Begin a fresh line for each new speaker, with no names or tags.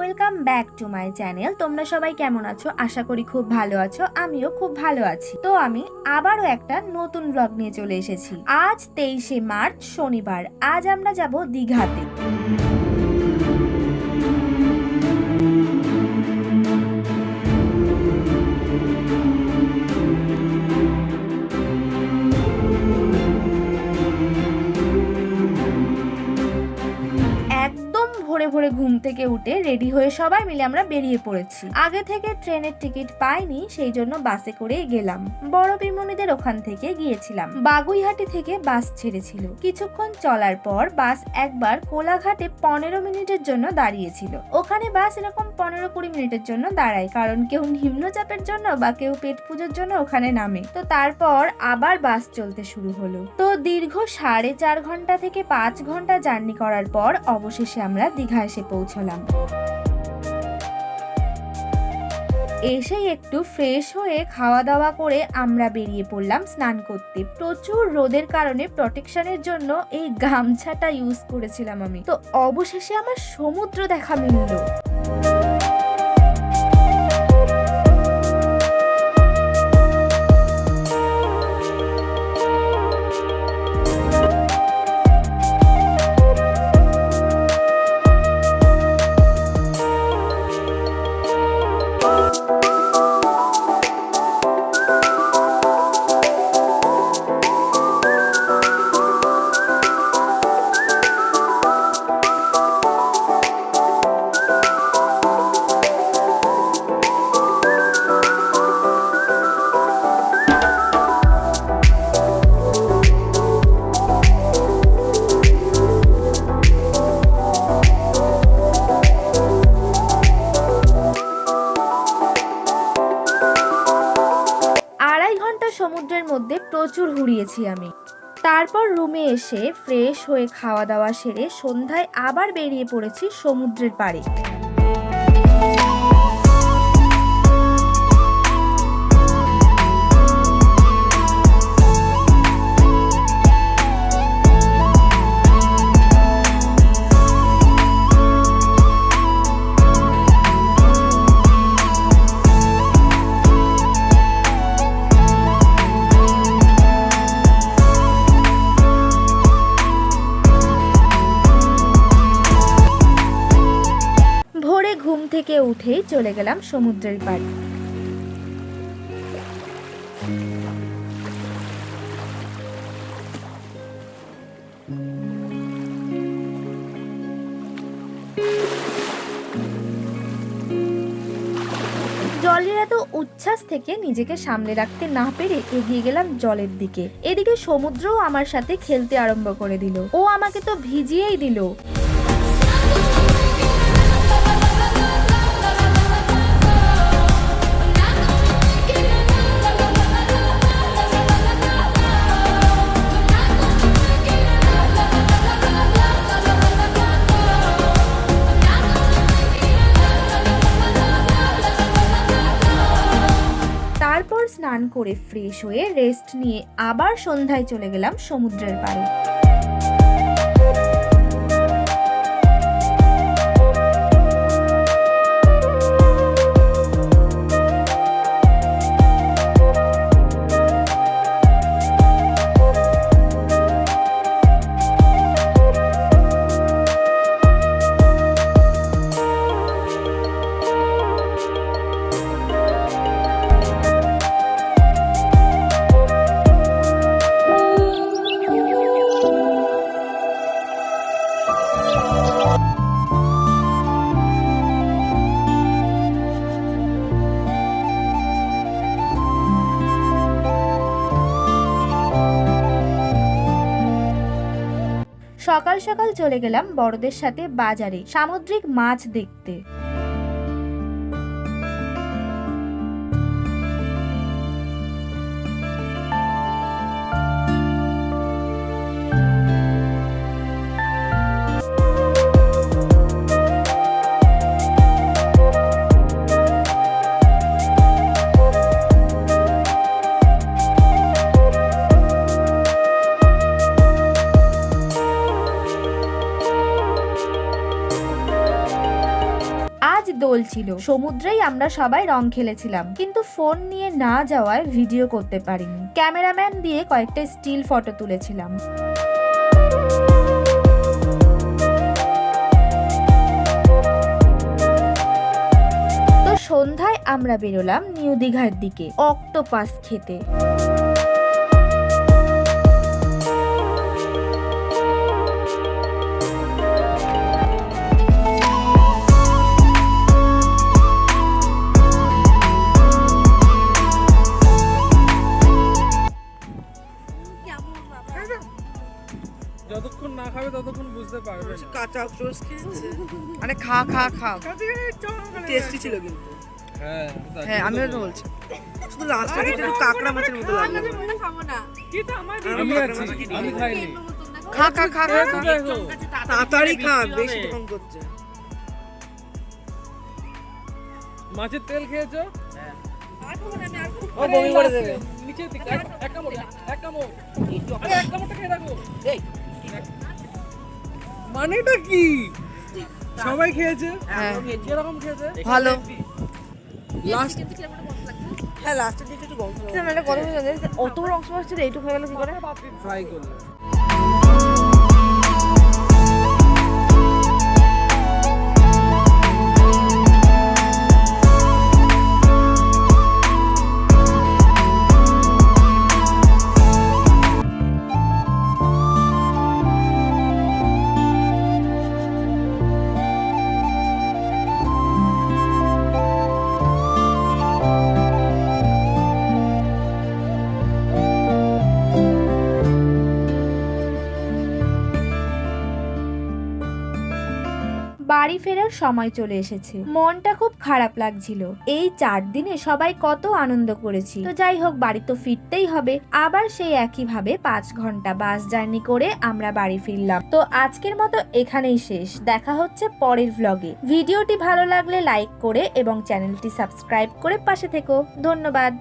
Welcome back to my channel. তোমরা সবাই কেমন আছো? আশা করি খুব ভালো আছো। আমিও খুব ভালো আছি। তো আমি আবারও একটা নতুন ব্লগ নিয়ে চলে এসেছি। আজ 23শে মার্চ শনিবার। আজ আমরা যাব দীঘাতে। ভোরে ভোরে ঘুম থেকে উঠে রেডি হয়ে সবাই মিলে আমরা বেরিয়ে পড়েছি। আগে থেকে ট্রেনের টিকিট পাইনি, সেই জন্য বাসে করে গেলাম। বড় পিমনিদের ওখান থেকে গিয়েছিলাম। বাগুইহাটি থেকে বাস ছেড়েছিল। কিছুক্ষণ চলার পর বাস একবার কোলাঘাটে 15 মিনিটের জন্য দাঁড়িয়েছিল। ওখানে বাস এরকম 15-20 মিনিটের জন্য দাঁড়ায়, কারণ কেউ নিম্নচাপের জন্য বা কেউ পেট পুজোর জন্য ওখানে নামে। তো তারপর আবার বাস চলতে শুরু হলো। তো দীর্ঘ 4.5 ঘন্টা থেকে 5 ঘন্টা জার্নি করার পর অবশেষে আমরা দীঘা এসে পৌঁছলাম। এসেই একটু ফ্রেশ হয়ে খাওয়া দাওয়া করে আমরা বেরিয়ে পড়লাম স্নান করতে। প্রচুর রোদের কারণে প্রোটেকশনের জন্য এই গামছাটা ইউজ করেছিলাম আমি। তো অবশেষে আমার সমুদ্র দেখা মিলল। সমুদ্রের মধ্যে প্রচুর ঘুরিয়েছি আমি। তারপর রুমে এসে ফ্রেশ হয়ে খাওয়া দাওয়া সেরে সন্ধ্যায় আবার বেরিয়ে পড়েছি সমুদ্রের পাড়ে। ঘুম থেকে উঠেই চলে গেলাম সমুদ্রের পাড়ে। জলের এত উচ্ছ্বাস থেকে নিজেকে সামলে রাখতে না পেরে এগিয়ে গেলাম জলের দিকে। এদিকে সমুদ্রও আমার সাথে খেলতে আরম্ভ করে দিল। ও আমাকে তো ভিজিয়েই দিল। তারপর স্নান করে ফ্রেশ হয়ে রেস্ট নিয়ে আবার সন্ধ্যায় চলে গেলাম সমুদ্রের পাড়ে। সকাল সকাল চলে গেলাম বড়দের সাথে বাজারে সামুদ্রিক মাছ দেখতে। আজ দোল ছিল, সমুদ্রেই আমরা সবাই রং খেলেছিলাম, কিন্তু ফোন নিয়ে না যাওয়ায় ভিডিও করতে পারিনি। ক্যামেরাম্যান দিয়ে কয়েকটা স্টিল ফটো তুলেছিলাম। তো সন্ধ্যায় আমরা বেরোলাম নিউ দীঘার দিকে অক্টোপাস খেতে।
যতক্ষণ না খাবে ততক্ষণ বুঝতে পারবে না।
কাঁচা অক্টোপাস খেয়েছে, মানে খা খা খা টেস্টি ছিল কিন্তু।
হ্যাঁ
হ্যাঁ আমিও তো বলছি, শুধু লাস্টে একটু কাঁকড়া মাছের মতো লাগলো।
আমি আছি, আমি খাইনি।
খা খা খা খা খা।
দেখো
তাড়াতাড়ি খা, বেশি কম করছে।
মাছের তেল খেয়েছো?
ও বমি করে দেবে।
নিচে দিকে এক কামড় আরে এক কামড়টা খেয়ে রাখো। মানেটা কি? সবাই খেয়েছে?
হ্যাঁ
কিরকম খেয়েছে?
ভালো।
লাস্ট
হ্যাঁ লাস্টের দিকে একটু গন্ধ।
অত বড় অক্টোপাস ছিল, এইটুকু হয়ে গেল কি করে?
ফ্রাই করলে
বাড়ি ফেরার সময় চলে এসেছে, মনটা খুব খারাপ লাগছিল। এই 4 দিনে সবাই কত আনন্দ করেছি। তো যাই হোক, বাড়ি তো ফিরতেই হবে। আবার সেই একই ভাবে 5 ঘন্টা বাস জার্নি করে আমরা বাড়ি ফিরলাম। তো আজকের মতো এখানেই শেষ, দেখা হচ্ছে পরের ভ্লগে। ভিডিওটি ভালো লাগলে লাইক করে এবং চ্যানেলটি সাবস্ক্রাইব করে পাশে থেকো। ধন্যবাদ।